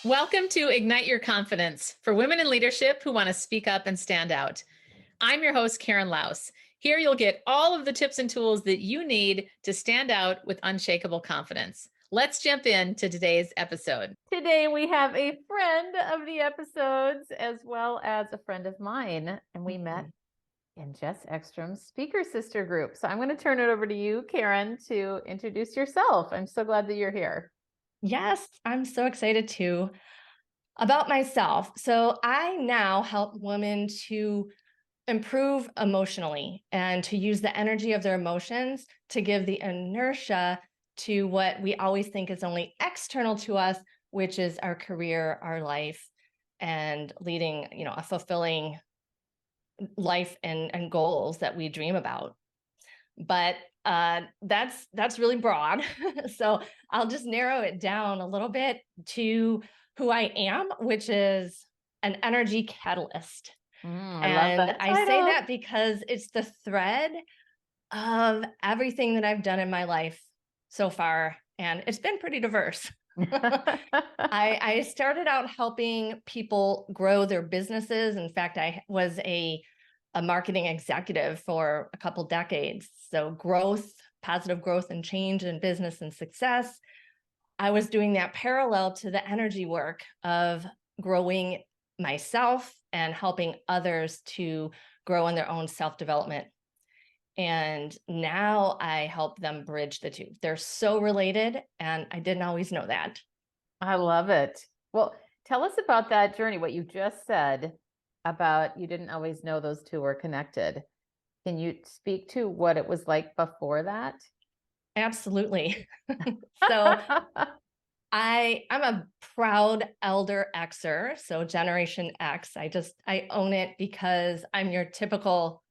Welcome to Ignite Your Confidence for women in leadership who want to speak up and stand out. I'm your host, Karen Laus. Here you'll get all of the tips and tools that you need to stand out with unshakable confidence. Let's jump into today's episode. Today we have a friend of the episodes as well as a friend of mine, and we met in Jess Ekstrom's Speaker Sister group. So I'm going to turn it over to you, Karen, to introduce yourself. I'm so glad that you're here. Yes, I'm so excited too. About myself. So I now help women to improve emotionally and to use the energy of their emotions to give the inertia to what we always think is only external to us, which is our career, our life, and leading, a fulfilling life and goals that we dream about. But that's really broad. So I'll just narrow it down a little bit to who I am, which is an energy catalyst. I love that I say title. that because it's the thread of everything that I've done in my life so far. And it's been pretty diverse. I started out helping people grow their businesses. In fact, I was a marketing executive for a couple decades. So growth, positive growth and change in business and success. I was doing that parallel to the energy work of growing myself and helping others to grow in their own self-development. And now I help them bridge the two. They're so related, and I didn't always know that. I love it. Well, tell us about that journey, what you just said about you didn't always know those two were connected. Can you speak to what it was like before that? Absolutely. So I'm a proud elder Xer, so Generation X. I own it because I'm your typical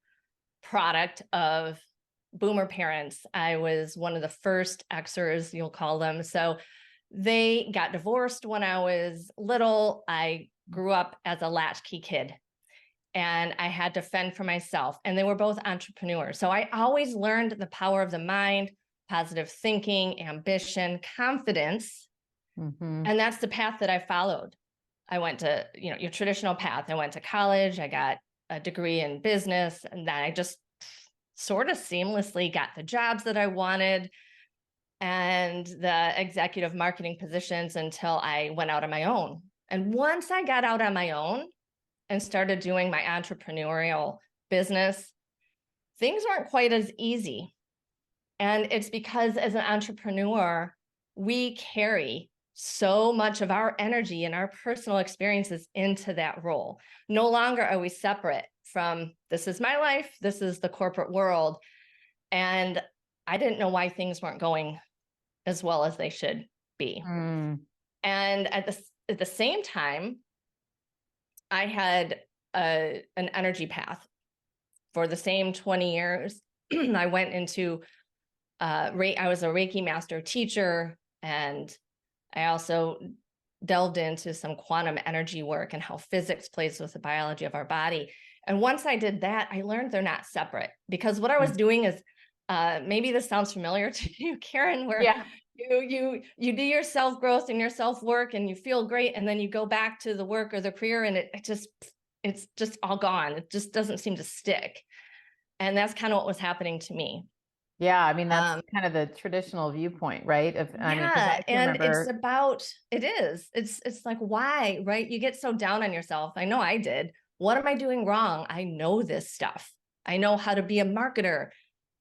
product of boomer parents. I was one of the first Xers, you'll call them. So they got divorced when I was little. I grew up as a latchkey kid and I had to fend for myself. And they were both entrepreneurs. So I always learned the power of the mind, positive thinking, ambition, confidence. And that's the path that I followed. I went to, your traditional path. I went to college. I got a degree in business. And then I just sort of seamlessly got the jobs that I wanted and the executive marketing positions until I went out on my own. And once I got out on my own and started doing my entrepreneurial business, things weren't quite as easy. And it's because as an entrepreneur, we carry so much of our energy and our personal experiences into that role. No longer are we separate from this is my life, this is the corporate world. And I didn't know why things weren't going as well as they should be. And at the same time, I had an energy path for the same 20 years. I went into I was a Reiki master teacher, and I also delved into some quantum energy work and how physics plays with the biology of our body. And once I did that, I learned they're not separate, because what I was doing is, maybe this sounds familiar to you, Karen, where you do your self-growth and your self-work and you feel great. And then you go back to the work or the career and it's just all gone. It just doesn't seem to stick. And that's kind of what was happening to me. Yeah, I mean, that's kind of the traditional viewpoint, right? It's like, why, right? You get so down on yourself. I know I did. What am I doing wrong? I know this stuff. I know how to be a marketer.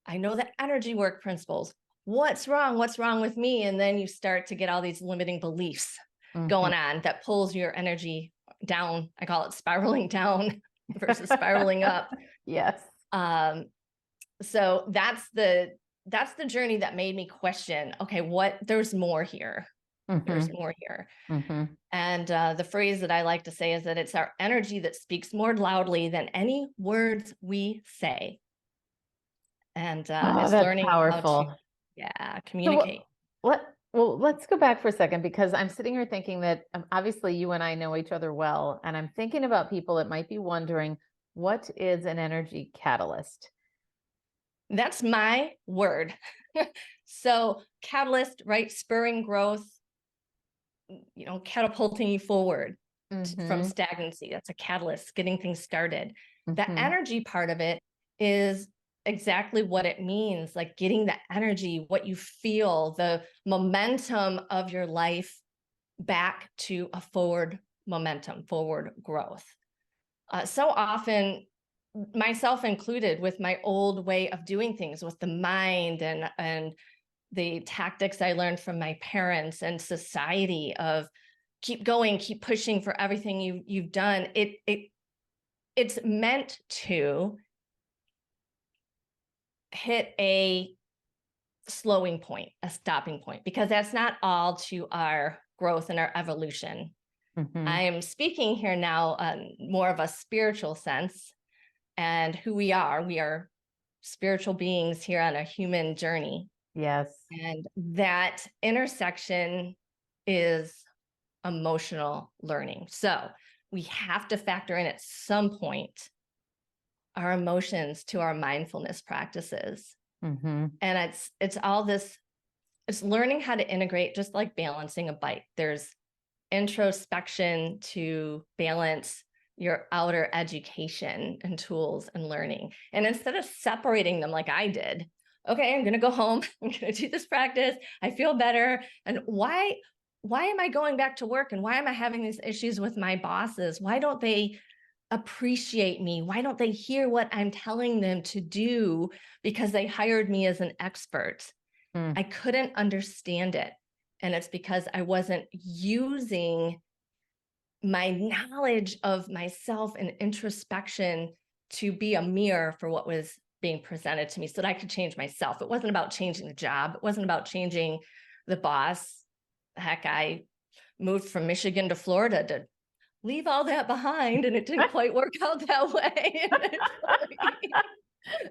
I know the energy work principles. What's wrong? What's wrong with me? And then you start to get all these limiting beliefs going on that pulls your energy down. I call it spiraling down versus spiraling up. Yes. So that's the journey that made me question, okay, there's more here. There's more here. And the phrase that I like to say is that it's our energy that speaks more loudly than any words we say. And it's that's learning powerful. how to communicate. So let's go back for a second, because I'm sitting here thinking that obviously you and I know each other well. And I'm thinking about people that might be wondering, what is an energy catalyst? That's my word. So catalyst, right? Spurring growth, catapulting you forward from Mhm. stagnancy. That's a catalyst, getting things started. The Mhm. energy part of it is exactly what it means, like getting the energy, what you feel, the momentum of your life back to a forward momentum, forward growth. So often, myself included, with my old way of doing things with the mind and the tactics I learned from my parents and society of keep going, keep pushing for everything you've done. It's meant to hit a slowing point, a stopping point, because that's not all to our growth and our evolution. Mhm. I am speaking here now more of a spiritual sense and who we are. We are spiritual beings here on a human journey. Yes. And that intersection is emotional learning. So we have to factor in at some point our emotions to our mindfulness practices. Mhm. And it's all this, it's learning how to integrate, just like balancing a bike. There's introspection to balance your outer education and tools and learning. And instead of separating them like I did, okay, I'm going to go home, I'm going to do this practice, I feel better. And why am I going back to work? And why am I having these issues with my bosses? Why don't they appreciate me? Why don't they hear what I'm telling them to do because they hired me as an expert? Mm. I couldn't understand it. And it's because I wasn't using my knowledge of myself and introspection to be a mirror for what was being presented to me so that I could change myself. It wasn't about changing the job. It wasn't about changing the boss. Heck, I moved from Michigan to Florida to leave all that behind, and it didn't quite work out that way.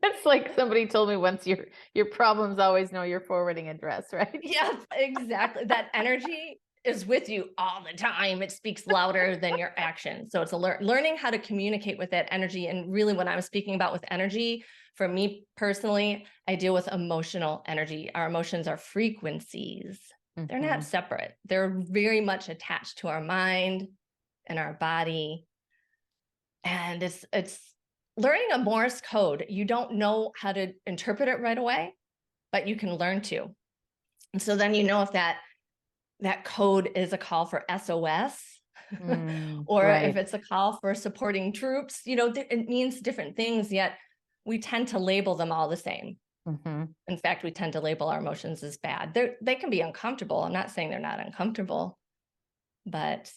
It's like somebody told me once, your problems always know your forwarding address, right? Yeah, exactly. That energy is with you all the time. It speaks louder than your actions. So it's learning how to communicate with that energy. And really, what I'm speaking about with energy, for me personally, I deal with emotional energy. Our emotions are frequencies. They're not Mhm. separate. They're very much attached to our mind and our body. And it's learning a Morse code. You don't know how to interpret it right away, but you can learn to. And so then you know if that code is a call for SOS Mm, or if right. it's a call for supporting troops. It means different things, yet we tend to label them all the same. Mhm. In fact, we tend to label our emotions as bad. They can be uncomfortable. I'm not saying they're not uncomfortable, but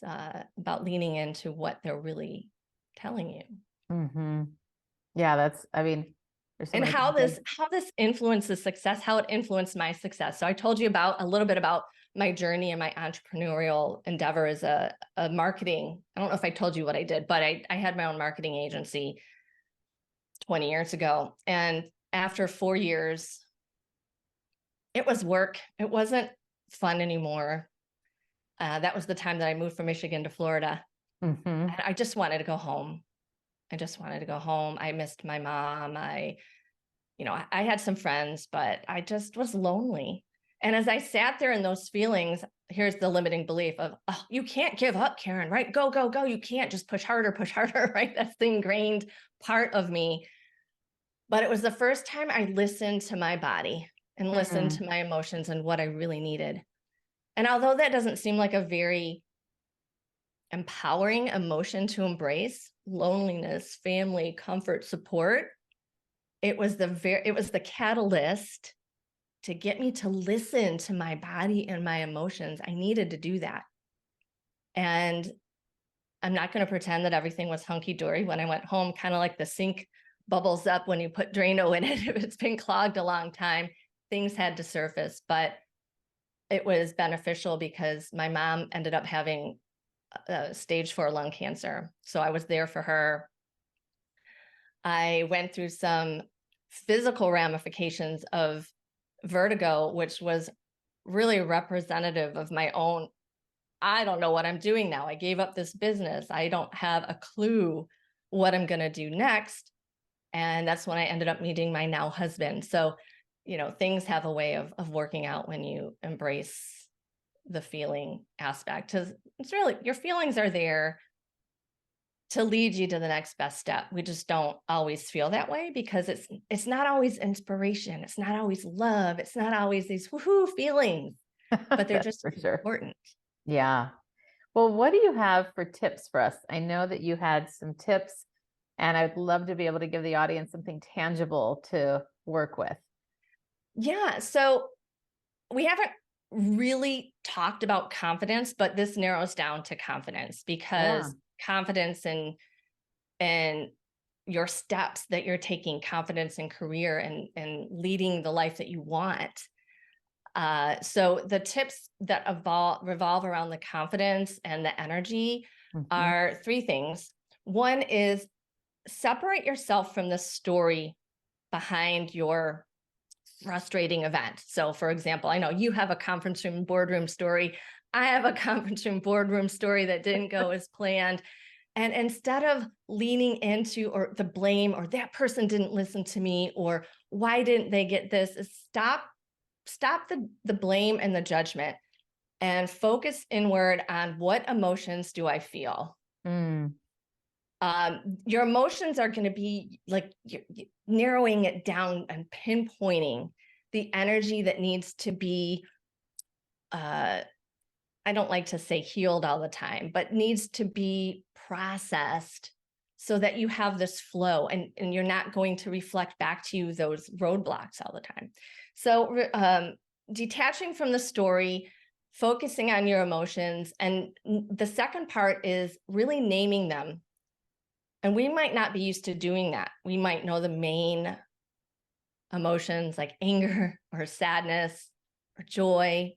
about leaning into what they're really telling you. Mhm. Yeah, I mean, there's so And many how things. this influences success, how it influenced my success. So I told you about a little bit about my journey and my entrepreneurial endeavor as a marketing. I don't know if I told you what I did, but I had my own marketing agency 20 years ago. And after 4 years, it was work. It wasn't fun anymore. That was the time that I moved from Michigan to Florida. Mhm. And I just wanted to go home. I just wanted to go home. I missed my mom. I had some friends, but I just was lonely. And as I sat there in those feelings, here's the limiting belief of, oh, you can't give up, Karen, right? Go, go, go. You can't just push harder, right? That's the ingrained part of me. But it was the first time I listened to my body and listened Mm. to my emotions and what I really needed. And although that doesn't seem like a very empowering emotion to embrace, loneliness, family, comfort, support, it was the catalyst to get me to listen to my body and my emotions. I needed to do that. And I'm not going to pretend that everything was hunky-dory when I went home, kind of like the sink bubbles up when you put Drano in it. If it's been clogged a long time, things had to surface. But it was beneficial because my mom ended up having stage 4 lung cancer. So I was there for her. I went through some physical ramifications of vertigo, which was really representative of my own. I don't know what I'm doing now. I gave up this business. I don't have a clue what I'm going to do next. And that's when I ended up meeting my now husband. So, things have a way of working out when you embrace the feeling aspect. Because it's really, your feelings are there to lead you to the next best step. We just don't always feel that way because it's not always inspiration. It's not always love. It's not always these woohoo feelings, but they're just for sure. important. Yeah. Well, what do you have for tips for us? I know that you had some tips, and I'd love to be able to give the audience something tangible to work with. Yeah. So we haven't really talked about confidence, but this narrows down to confidence because confidence and your steps that you're taking, confidence in career and leading the life that you want. So the tips that revolve around the confidence and the energy are three things. One is separate yourself from the story behind your frustrating event. So for example, I know you have a conference room boardroom story. I have a conference room boardroom story that didn't go as planned. And instead of leaning into or the blame or that person didn't listen to me or why didn't they get this, is stop the blame and the judgment and focus inward on what emotions do I feel. Your emotions are going to be like you're narrowing it down and pinpointing the energy that needs to be, I don't like to say healed all the time, but needs to be processed so that you have this flow and you're not going to reflect back to you those roadblocks all the time. So detaching from the story, focusing on your emotions. And the second part is really naming them. And we might not be used to doing that. We might know the main emotions like anger or sadness or joy.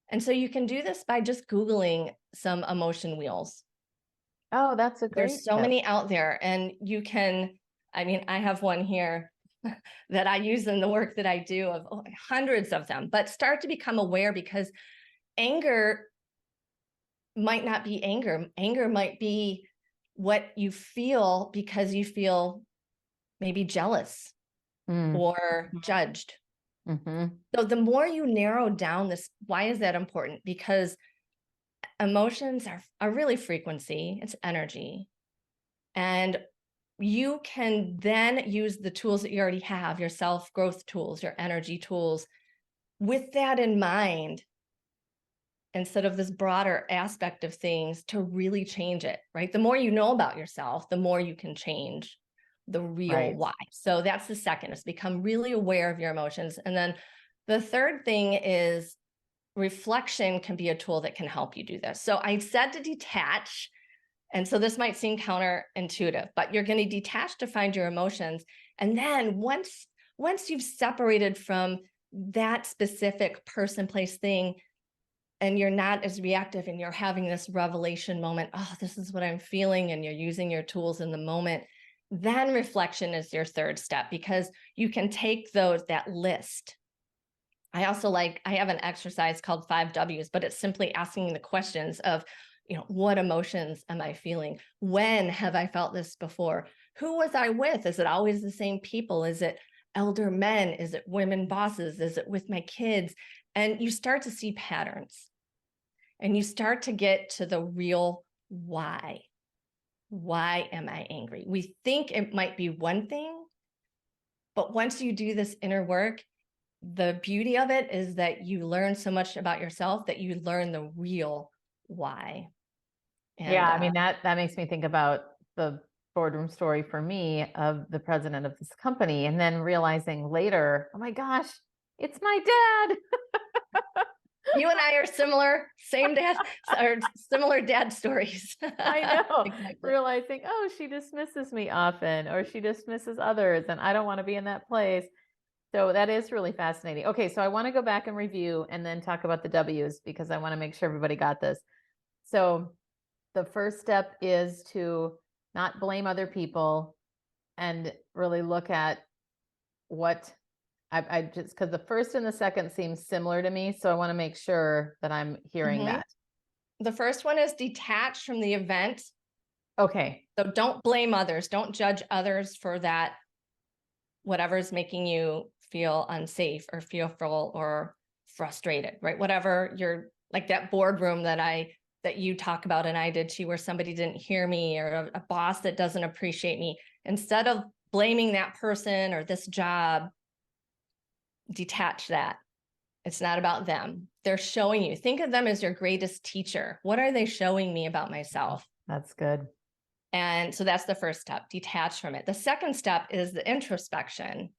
And so you can do this by just Googling some emotion wheels. Oh, that's a great There's so tip. many out there, and you can, I mean, I have one here that I use in the work that I do of hundreds of them, but start to become aware because anger might not be anger. Anger might be what you feel because you feel maybe jealous or judged. So the more you narrow down this, why is that important? Because emotions are really frequency, it's energy. And you can then use the tools that you already have, your self-growth tools, your energy tools, with that in mind, instead of this broader aspect of things to really change it, right? The more you know about yourself, the more you can change the real why. So that's the second, is become really aware of your emotions. And then the third thing is reflection can be a tool that can help you do this. So I said to detach. And so this might seem counterintuitive, but you're going to detach to find your emotions. And then once you've separated from that specific person, place, thing, and you're not as reactive and you're having this revelation moment, oh, this is what I'm feeling, and you're using your tools in the moment, then reflection is your third step, because you can take that list. I have an exercise called 5 W's, but it's simply asking the questions of, what emotions am I feeling? When have I felt this before? Who was I with? Is it always the same people? Is it elder men? Is it women bosses? Is it with my kids? And you start to see patterns and you start to get to the real why. Why am I angry? We think it might be one thing, but once you do this inner work, the beauty of it is that you learn so much about yourself that you learn the real why. And, yeah, I mean, that makes me think about the boardroom story for me of the president of this company, and then realizing later, oh my gosh, it's my dad. You and I are similar, same dad, or similar dad stories. I know. Exactly. Realizing, oh, she dismisses me often, or she dismisses others, and I don't want to be in that place. So that is really fascinating. Okay, so I want to go back and review and then talk about the W's, because I want to make sure everybody got this. So the first step is to not blame other people and really look at what I just, because the first and the second seems similar to me. So I want to make sure that I'm hearing that. The first one is detach from the event. Okay. So don't blame others. Don't judge others for that, whatever is making you feel unsafe or fearful or frustrated, right? Whatever you're like that boardroom that you talk about and I did too, where somebody didn't hear me, or a boss that doesn't appreciate me. Instead of blaming that person or this job, detach that. It's not about them. They're showing you. Think of them as your greatest teacher. What are they showing me about myself? That's good. And so that's the first step, detach from it. The second step is the introspection.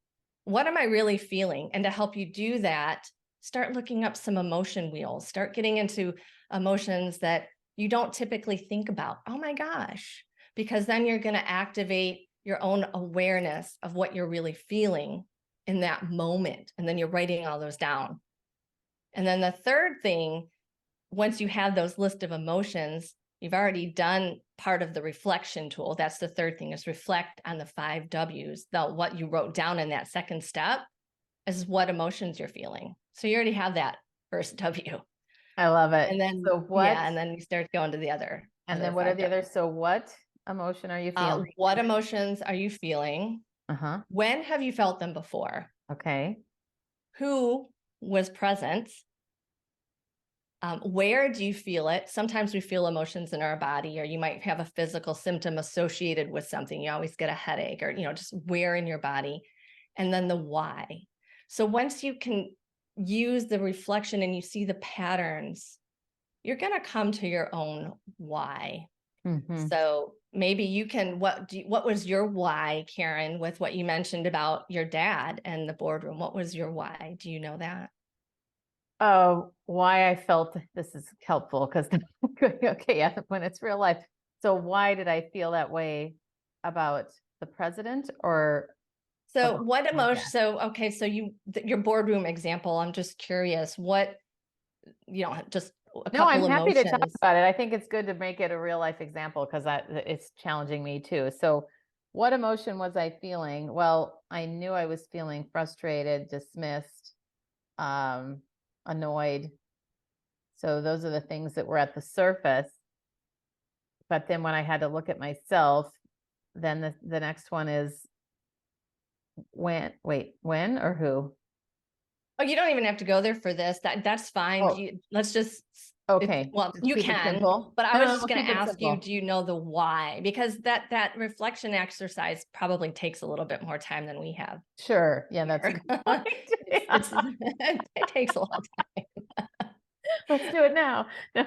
What am I really feeling? And to help you do that, start looking up some emotion wheels, start getting into emotions that you don't typically think about. Oh my gosh, because then you're going to activate your own awareness of what you're really feeling in that moment. And then you're writing all those down. And then the third thing, once you have those list of emotions, you've already done part of the reflection tool. That's the third thing, is reflect on the 5 W's. What you wrote down in that second step is what emotions you're feeling. So you already have that first W. I love it. And then, so what? Yeah, and then you start going to the other. And then what are the others? So what emotion are you feeling? What emotions are you feeling? Uh-huh. When have you felt them before? Okay. Who was present? Where do you feel it? Sometimes we feel emotions in our body, or you might have a physical symptom associated with something. You always get a headache, or, just where in your body. And then the why. So once you can use the reflection and you see the patterns, you're going to come to your own why. Mm-hmm. So maybe you can, what was your why, Karen, with what you mentioned about your dad and the boardroom? What was your why? Do you know that? Oh, why I felt this is helpful because okay, yeah, when it's real life. So why did I feel that way about the president or So about what my emotion? dad? So, okay. So your boardroom example, I'm just curious what, just a No, I'm couple happy to talk emotions. about it. I think it's good to make it a real life example because it's challenging me too. So what emotion was I feeling? Well, I knew I was feeling frustrated, dismissed, annoyed. So those are the things that were at the surface. But then when I had to look at myself, then the next one is when or who? Oh, you don't even have to go there for this. That's fine. Oh, Let's just, okay. well, Just you keep it can, simple. but I No, was no, just we'll going keep to it ask you, simple. do you know the why? Because that reflection exercise probably takes a little bit more time than we have. Sure. Yeah, that's a here. good point. It takes a lot of time. Let's do it now. No.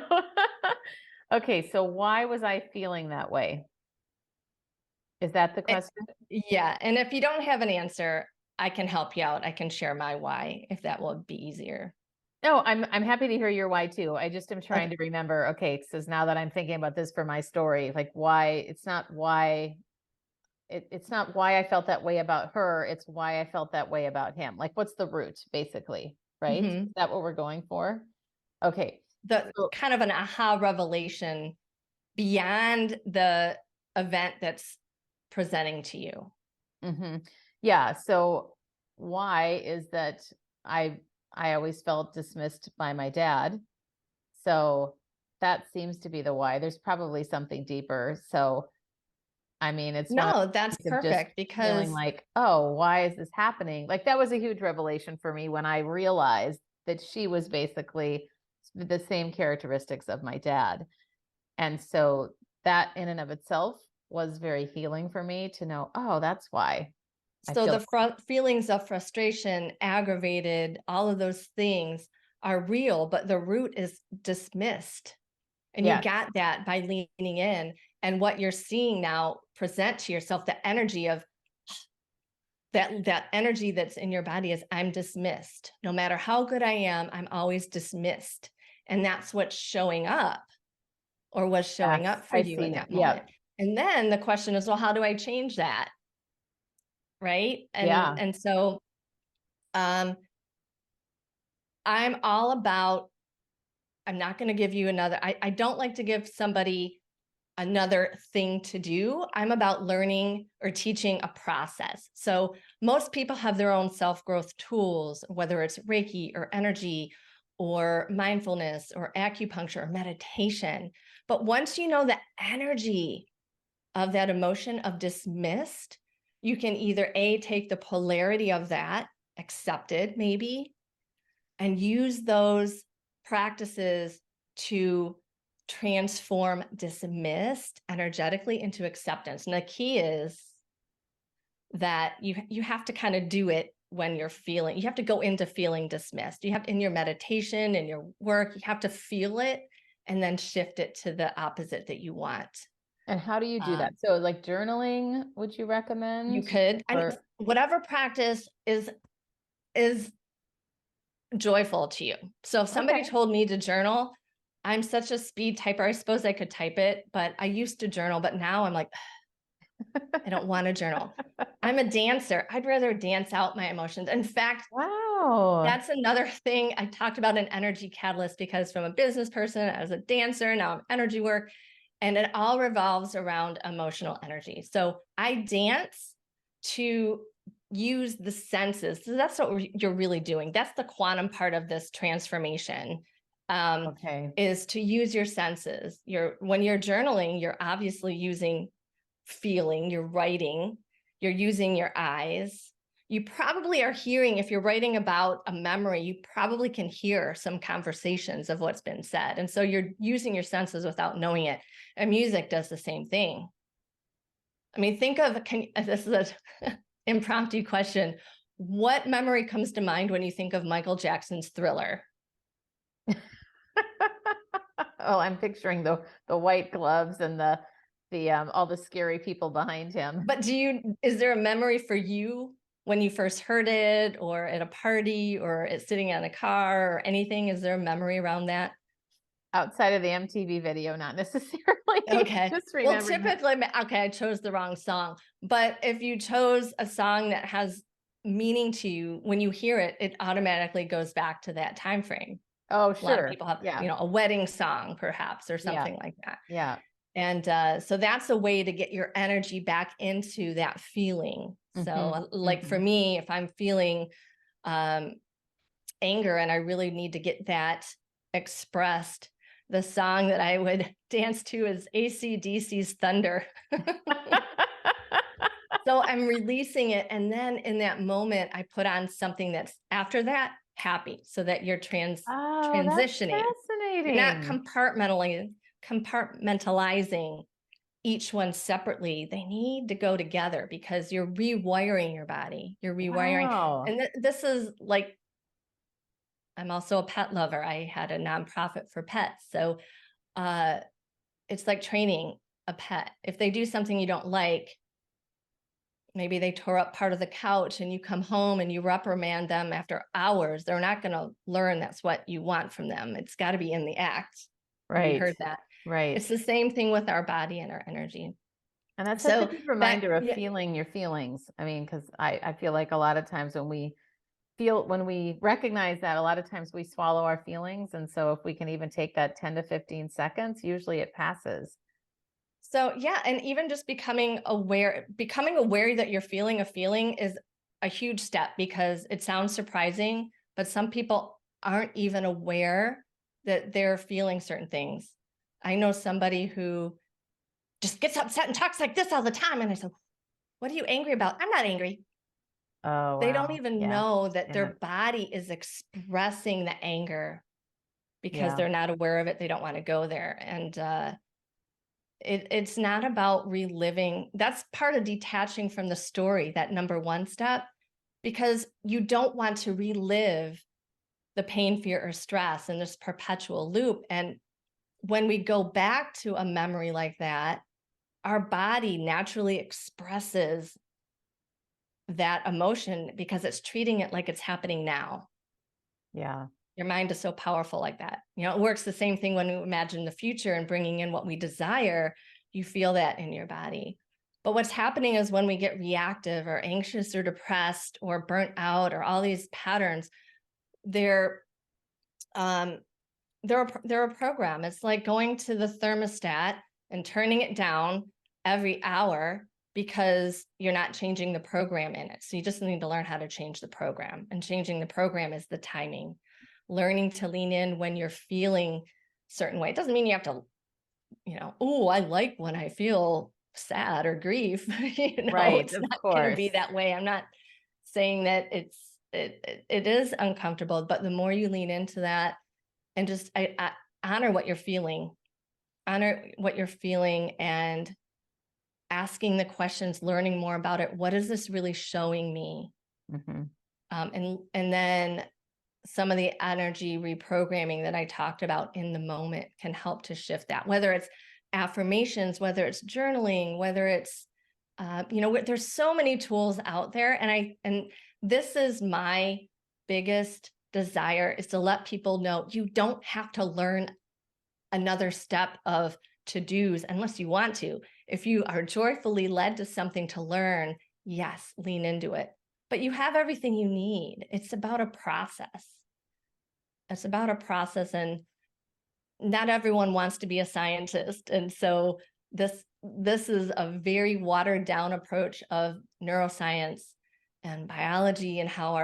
Okay, so why was I feeling that way? Is that the question? Yeah. And if you don't have an answer, I can help you out. I can share my why if that will be easier. No, I'm happy to hear your why too. I just am trying Okay. to remember, okay, so now that I'm thinking about this for my story, like why it's not why it's not why I felt that way about her, it's why I felt that way about him. Like what's the root basically, right? Mhm. Is that what we're going for? Okay. The So, kind of an aha revelation beyond the event that's presenting to you. mhm. Yeah, so why is that I I always felt dismissed by my dad. So that seems to be the why. There's probably something deeper. So I mean, it's one of No, that's of just perfect feeling because like, oh, why is this happening? Like that was a huge revelation for me when I realized that she was basically the same characteristics of my dad. And so that in and of itself was very healing for me to know, oh, that's why I so feel the feelings of frustration, aggravated, all of those things are real, but the root is dismissed. And you yes, got that by leaning in. And what you're seeing now present to yourself, the energy of that energy that's in your body is I'm dismissed. No matter how good I am, I'm always dismissed. And that's what's showing up or was showing yes, up for I you in see. that Yeah. moment. And then the question is, well, how do I change that? Right. Yeah. And so I'm all about, I'm not going to give you another, I don't like to give somebody another thing to do. I'm about learning or teaching a process. So most people have their own self-growth tools, whether it's Reiki or energy or mindfulness or acupuncture or meditation. But once you know the energy of that emotion of dismissed, you can either take the polarity of that, accepted maybe, and use those practices to transform dismissed energetically into acceptance. And the key is that you have to kind of do it when you're feeling, you have to go into feeling dismissed. You have in your meditation, in your work, you have to feel it and then shift it to the opposite that you want. And how do you do that? So like journaling, would you recommend? You could, Or- and whatever practice is joyful to you. So if somebody Okay. told me to journal, I'm such a speed typer. I suppose I could type it, but I used to journal, but now I'm like, I don't want to journal. I'm a dancer. I'd rather dance out my emotions. In fact, Wow. that's another thing I talked about an energy catalyst, because from a business person, as a dancer, now I'm energy work, and it all revolves around emotional energy. So I dance to use the senses. So that's what you're really doing. That's the quantum part of this transformation. Okay. Is to use your senses. When you're journaling, you're obviously using feeling, you're writing, you're using your eyes. You probably are hearing, if you're writing about a memory, you probably can hear some conversations of what's been said. And so you're using your senses without knowing it. And music does the same thing. I mean, think of, this is an impromptu question. What memory comes to mind when you think of Michael Jackson's Thriller? Oh, I'm picturing the white gloves and the all the scary people behind him. But is there a memory for you when you first heard it, or at a party, or it's sitting in a car, or anything? Is there a memory around that? Outside of the MTV video, not necessarily. Okay. Just Well, remembering that. typically, okay, I chose the wrong song. But if you chose a song that has meaning to you, when you hear it, it automatically goes back to that time frame. Oh, A lot of sure. people have, Yeah. a wedding song, perhaps, or something like that. Yeah. And so that's a way to get your energy back into that feeling. So like for me, if I'm feeling anger and I really need to get that expressed, the song that I would dance to is AC/DC's Thunder. So I'm releasing it. And then in that moment, I put on something that's after that happy, so that you're Oh, that's transitioning. fascinating. You're not compartmentalizing each one separately. They need to go together, because you're rewiring your body. You're rewiring. Wow. And this is like, I'm also a pet lover. I had a nonprofit for pets. So it's like training a pet. If they do something you don't like, maybe they tore up part of the couch and you come home and you reprimand them after hours, they're not going to learn that's what you want from them. It's got to be in the act. Right. We heard that. Right. It's the same thing with our body and our energy. And that's such a good reminder of feeling your feelings. I mean, because I feel like a lot of times when we recognize that, a lot of times we swallow our feelings. And so if we can even take that 10 to 15 seconds, usually it passes. So yeah, and even just becoming aware that you're feeling a feeling is a huge step, because it sounds surprising, but some people aren't even aware that they're feeling certain things. I know somebody who just gets upset and talks like this all the time. And I said, what are you angry about? I'm not angry. Oh, They don't even know that their Yeah. body is expressing the anger, because Yeah. they're not aware of it. They don't want to go there. And it's not about reliving. That's part of detaching from the story, that number one step, because you don't want to relive the pain, fear, or stress in this perpetual loop. And when we go back to a memory like that, our body naturally expresses that emotion, because it's treating it like it's happening now. Yeah. Your mind is so powerful like that. It works the same thing when we imagine the future and bringing in what we desire. You feel that in your body. But what's happening is when we get reactive or anxious or depressed or burnt out, or all these patterns, they're a program. It's like going to the thermostat and turning it down every hour, because you're not changing the program in it. So you just need to learn how to change the program. And changing the program is the timing. Learning to lean in when you're feeling a certain way. It doesn't mean you have to, oh, I like when I feel sad or grief. Right, It's of not going to be course. that way. I'm not saying that it is uncomfortable, but the more you lean into that, and just I honor what you're feeling. Honor what you're feeling and asking the questions, learning more about it. What is this really showing me? Mm-hmm. And then some of the energy reprogramming that I talked about in the moment can help to shift that, whether it's affirmations, whether it's journaling, whether it's, there's so many tools out there. And this is my biggest desire, is to let people know you don't have to learn another step of to-dos unless you want to. If you are joyfully led to something to learn, yes, lean into it. But you have everything you need. It's about a process. It's about a process, and not everyone wants to be a scientist. And so this is a very watered down approach of neuroscience and biology and how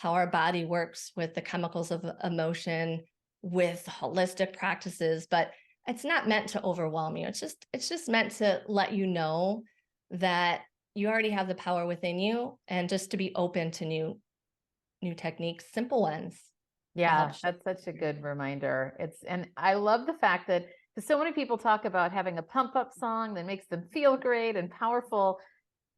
our body works with the chemicals of emotion, with holistic practices, but it's not meant to overwhelm you. It's just meant to let you know that you already have the power within you, and just to be open to new techniques, simple ones. Yeah, that's such a good reminder. And I love the fact that, because so many people talk about having a pump up song that makes them feel great and powerful.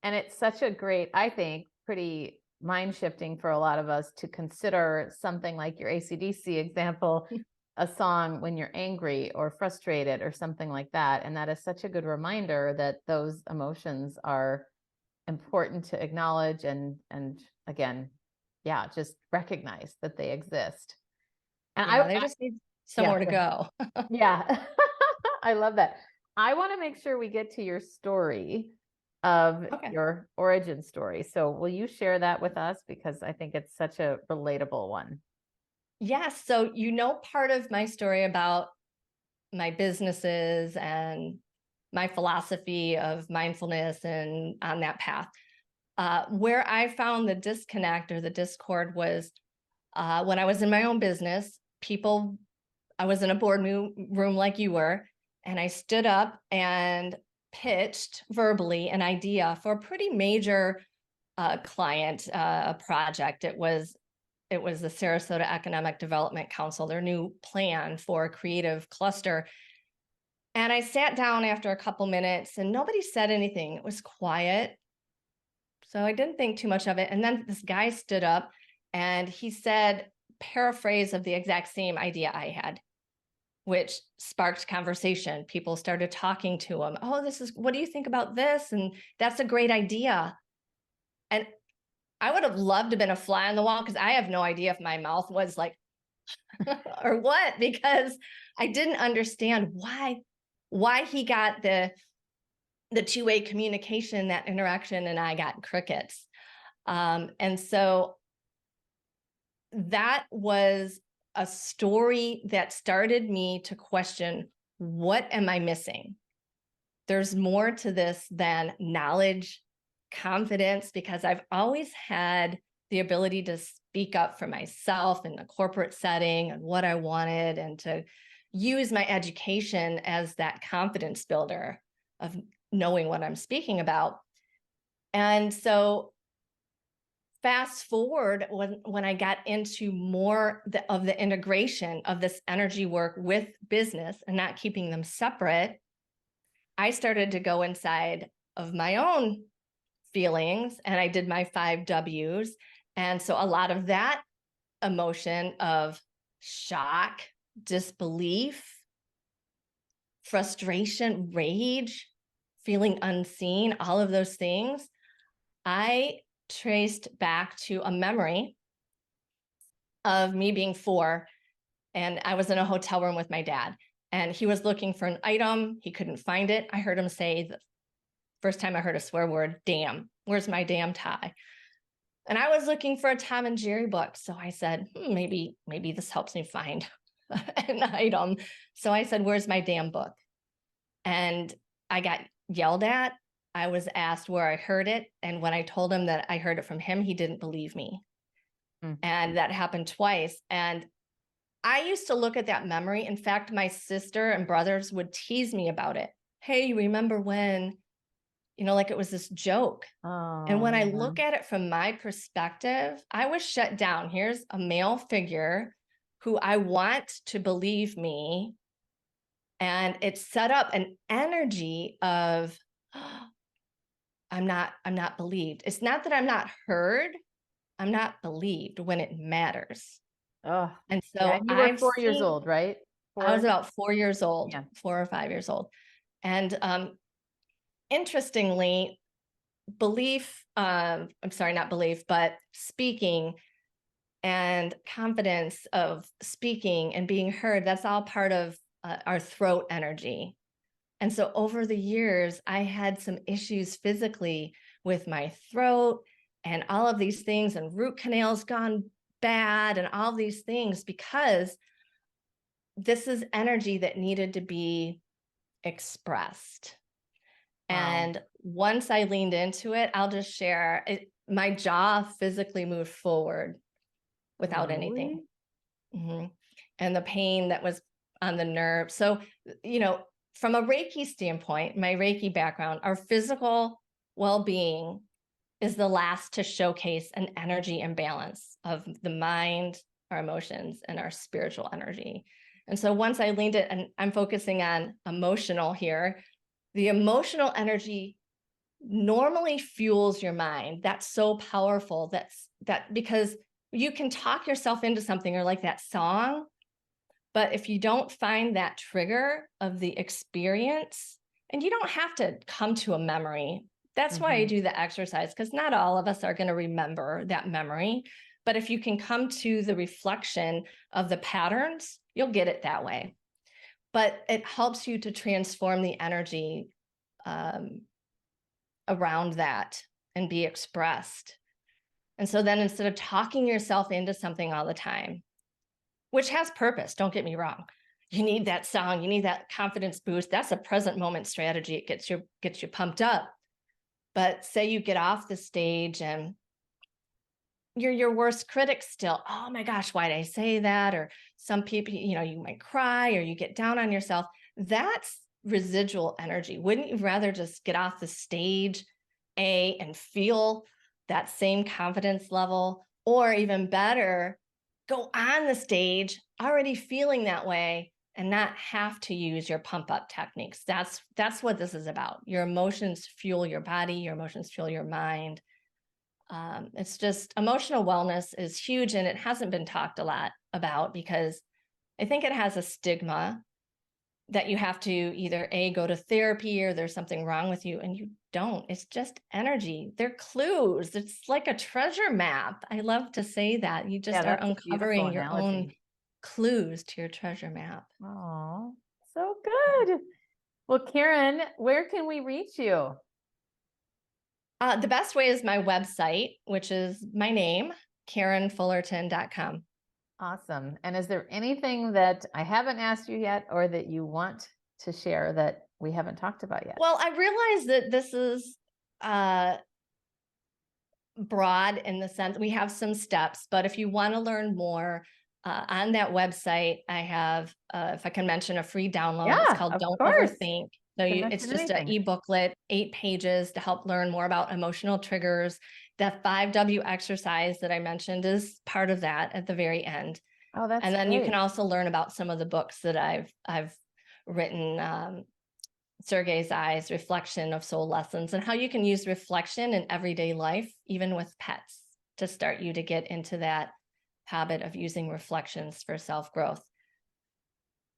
And it's such a great, I think, pretty mind shifting for a lot of us to consider something like your AC/DC example, a song when you're angry or frustrated or something like that. And that is such a good reminder that those emotions are important to acknowledge and again, yeah, just recognize that they exist. And they just need somewhere to go. Yeah. I love that. I want to make sure we get to your story of your origin story. So will you share that with us? Because I think it's such a relatable one. Yes. So, part of my story about my businesses and my philosophy of mindfulness and on that path. Where I found the disconnect or the discord was when I was in my own business. I was in a boardroom like you were, and I stood up and pitched verbally an idea for a pretty major client, a project. It was the Sarasota Economic Development Council, their new plan for a creative cluster. And I sat down after a couple minutes and nobody said anything. It was quiet. So I didn't think too much of it. And then this guy stood up and he said, paraphrase of the exact same idea I had, which sparked conversation. People started talking to him. Oh, what do you think about this? And that's a great idea. And I would have loved to have been a fly on the wall, because I have no idea if my mouth was like, or what, because I didn't understand why he got the two-way communication, that interaction, and I got crickets. And so that was a story that started me to question, what am I missing? There's more to this than knowledge, confidence, because I've always had the ability to speak up for myself in the corporate setting and what I wanted, and to use my education as that confidence builder of knowing what I'm speaking about. And so fast forward, when I got into more of the integration of this energy work with business and not keeping them separate, I started to go inside of my own feelings, and I did my 5 W's. And so a lot of that emotion of shock, disbelief, frustration, rage, feeling unseen, all of those things, I traced back to a memory of me being 4, and I was in a hotel room with my dad, and he was looking for an item. He couldn't find it. I heard him say, the first time I heard a swear word, damn, where's my damn tie? And I was looking for a Tom and Jerry book. So I said, maybe this helps me find an item. So I said, where's my damn book? And I got yelled at. I was asked where I heard it. And when I told him that I heard it from him, he didn't believe me. And that happened twice. And I used to look at that memory. In fact, my sister and brothers would tease me about it. Hey, you remember when, like it was this joke. And when I look at it from my perspective, I was shut down. Here's a male figure who I want to believe me. And it set up an energy of, I'm not believed. It's not that I'm not heard. I'm not believed when it matters. Oh, And yeah. so And you were I've 4 years seen, old, right? I was 4? about 4 years old, Yeah. 4 or 5 years old. And interestingly, not belief, but speaking and confidence of speaking and being heard, that's all part of our throat energy. And so over the years, I had some issues physically with my throat and all of these things, and root canals gone bad and all these things, because this is energy that needed to be expressed. Wow. And once I leaned into it, I'll just share it, my jaw physically moved forward without anything. Really? And the pain that was on the nerve. So, from a Reiki standpoint, my Reiki background, our physical well-being is the last to showcase an energy imbalance of the mind, our emotions, and our spiritual energy. And so once I leaned it, and I'm focusing on emotional here, the emotional energy normally fuels your mind. That's so powerful. Because you can talk yourself into something, or like that song, but if you don't find that trigger of the experience, and you don't have to come to a memory, that's why I do the exercise, because not all of us are going to remember that memory. But if you can come to the reflection of the patterns, you'll get it that way. But it helps you to transform the energy around that and be expressed. And so then instead of talking yourself into something all the time, which has purpose, don't get me wrong, you need that song, you need that confidence boost. That's a present moment strategy. It gets you pumped up. But say you get off the stage and you're your worst critic still. Oh my gosh, why did I say that? Or some people, you might cry or you get down on yourself. That's residual energy. Wouldn't you rather just get off the stage, and feel that same confidence level, or even better, go on the stage already feeling that way and not have to use your pump up techniques? That's what this is about. Your emotions fuel your body, your emotions fuel your mind. It's just, emotional wellness is huge, and it hasn't been talked a lot about because I think it has a stigma that you have to either go to therapy or there's something wrong with you, and you don't. It's just energy. They're clues. It's like a treasure map. I love to say that. You just are uncovering your own clues to your treasure map. Oh, so good. Well, Karen, where can we reach you? The best way is my website, which is my name, KarenFullerton.com. Awesome. And is there anything that I haven't asked you yet, or that you want to share that we haven't talked about yet? Well, I realize that this is broad in the sense we have some steps, but if you want to learn more, on that website, I have, if I can mention, a free download. It's called Don't Overthink. So it's just an e-booklet, 8 pages to help learn more about emotional triggers. The 5W exercise that I mentioned is part of that at the very end. Oh, that's And then great. you can also learn about some of the books that I've written, Sergei's Eyes, Reflection of Soul Lessons, and how you can use reflection in everyday life, even with pets, to start you to get into that habit of using reflections for self-growth.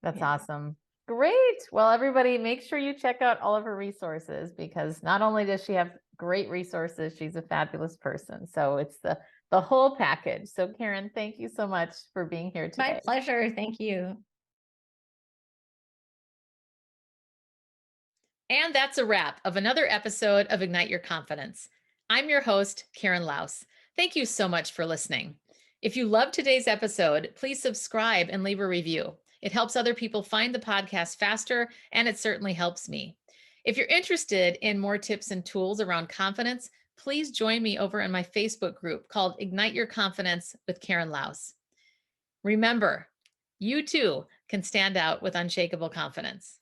That's awesome. Great. Well, everybody, make sure you check out all of her resources, because not only does she have great resources, she's a fabulous person. So it's the whole package. So Karen, thank you so much for being here today. My pleasure. Thank you. And that's a wrap of another episode of Ignite Your Confidence. I'm your host, Karen Laus. Thank you so much for listening. If you loved today's episode, please subscribe and leave a review. It helps other people find the podcast faster, and it certainly helps me. If you're interested in more tips and tools around confidence, please join me over in my Facebook group called Ignite Your Confidence with Karen Laus. Remember, you too can stand out with unshakable confidence.